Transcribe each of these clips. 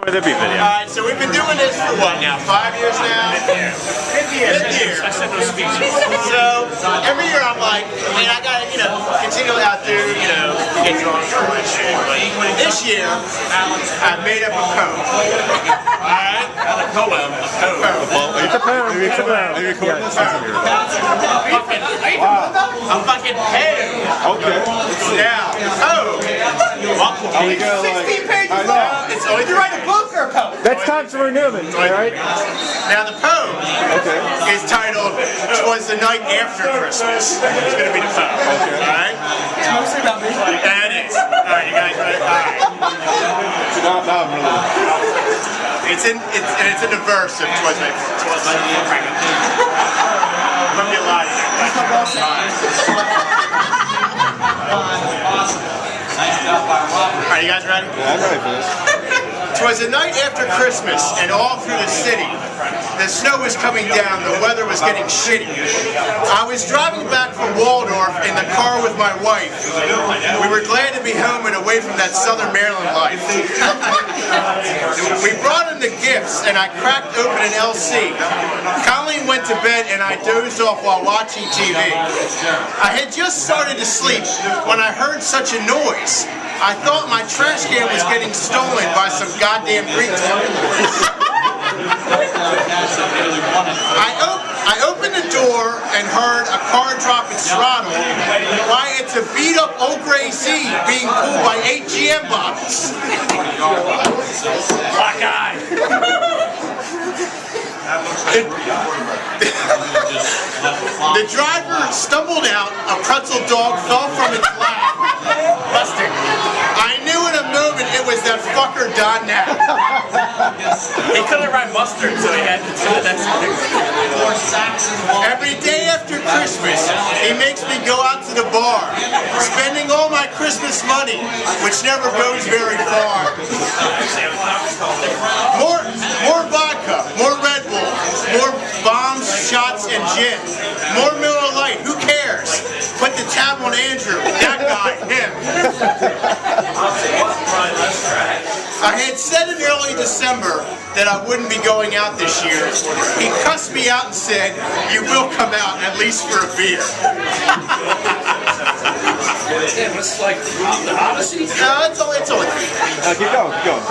with the beef video. Alright, so we've been doing this for what now? 5 years now? 5th year. I said no speeches. So every year I'm like, man, I gotta, continually outdo, get drunk and all that shit. But this year, I made up a poem. Alright? A poem. It's a poem. It's a poem. I'm fucking paid. Okay. Now, Can you go 16 pages long. It's only to write a book or a poem. That's Constantine Newman, alright? Now the poem is titled "Twas the Night After Christmas." It's going to be the poem. Alright? It's mostly about me. And it is. Alright, you guys ready? Alright. It's in the verse of "Twas the Night After Christmas." Let me lie to Alright, you guys ready? Yeah, I'm ready for this. 'Twas the night after Christmas, and all through the city, the snow was coming down, the weather was getting shitty. I was driving back from Waldorf in the car with my wife. We were glad to be home and away from that Southern Maryland life. We brought in the gifts, and I cracked open an LC. Colleen went to bed, and I dozed off while watching TV. I had just started to sleep when I heard such a noise. I thought my trash can was getting stolen by some goddamn retard. I opened the door and heard a car drop its throttle. Why, it's a beat up old gray Z being pulled by 8 GM bottles. Black eye. The driver stumbled out, a pretzel dog fell from its lap. Busted. I knew in a moment it was that fucker Don Knapp. He couldn't write mustard, so he had to do the next thing. Every day after Christmas, he makes me go out to the bar, spending all my Christmas money, which never goes very far. More vodka, more Red Bull, more bombs, shots, and gin. More Miller Lite, who cares? Put the tab on Andrew, that guy, him. I had said in early December that I wouldn't be going out this year. He cussed me out and said, "You will come out, at least for a beer." Damn, it's like the Odyssey. No, it's only Keep going, keep going.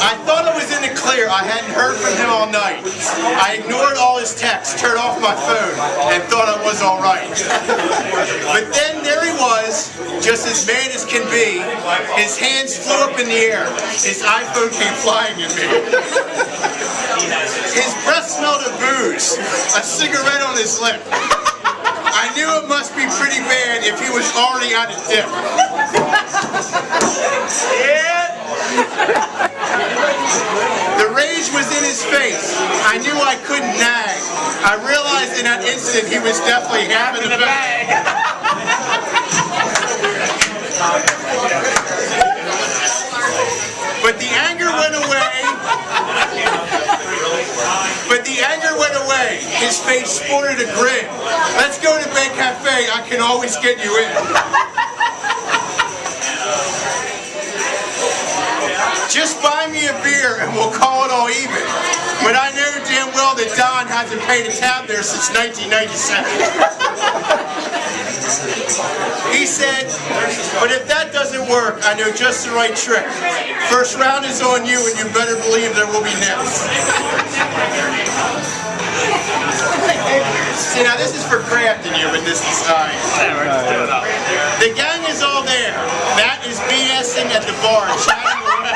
I thought I was in the clear. I hadn't heard from him all night. I ignored all his texts, turned off my phone, and thought I was all right. But then there he was, just as mad as can be. His hands flew up in the air. His iPhone came flying at me. His breath smelled of booze, a cigarette on his lip. I knew it must be pretty bad if he was already out of dip. Yeah. The rage was in his face. I knew I couldn't nag. I realized in that instant he was definitely having the bag. But the anger went away. His face sported a grin. Let's go to Bay Cafe. I can always get you in. Just buy me a beer and we'll call it all even. But I know damn well that Don hasn't paid a tab there since 1997. He said, "But if that doesn't work, I know just the right trick. First round is on you, and you better believe there will be next." See, now this is for crafting you with this design. The gang is all there. Matt is BSing at the bar, chatting away.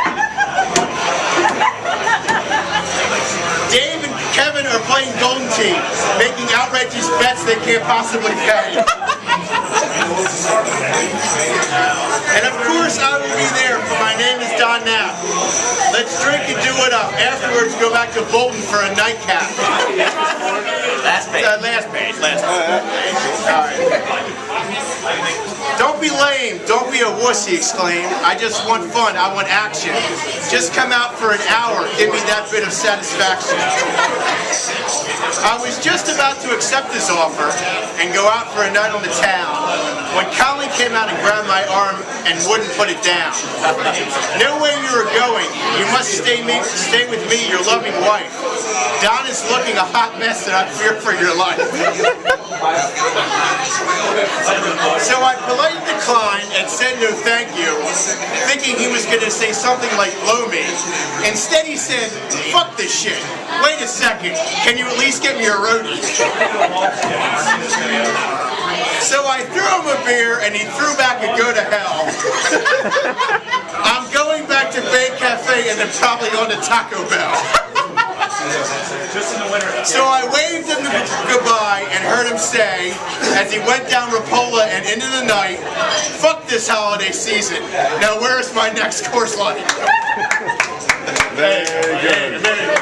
Dave and Kevin are playing Golden Tee, making outrageous bets they can't possibly pay. And of course I will be there, for my name is Don Knapp. Let's drink and do it up. Afterwards, go back to Bolton for a nightcap. Last page. Last page. Alright. "Don't be lame, don't be a wuss," he exclaimed. "I just want fun, I want action. Just come out for an hour, give me that bit of satisfaction." I was just about to accept his offer and go out for a night on the town when Colleen came out and grabbed my arm and wouldn't put it down. Know where you are going. You must stay with me, your loving wife. Don is looking a hot mess and I fear for your life. So I politely declined and said no thank you, thinking he was going to say something like blow me. Instead he said, fuck this shit. Wait a second, can you at least get me a roadie? So I threw him a beer and he threw back a go to hell. I'm going back to Bay Cafe and then probably on to Taco Bell. So I waved him goodbye and heard him say, as he went down Rapola and into the night, fuck this holiday season. Now where's my next course light? Very good.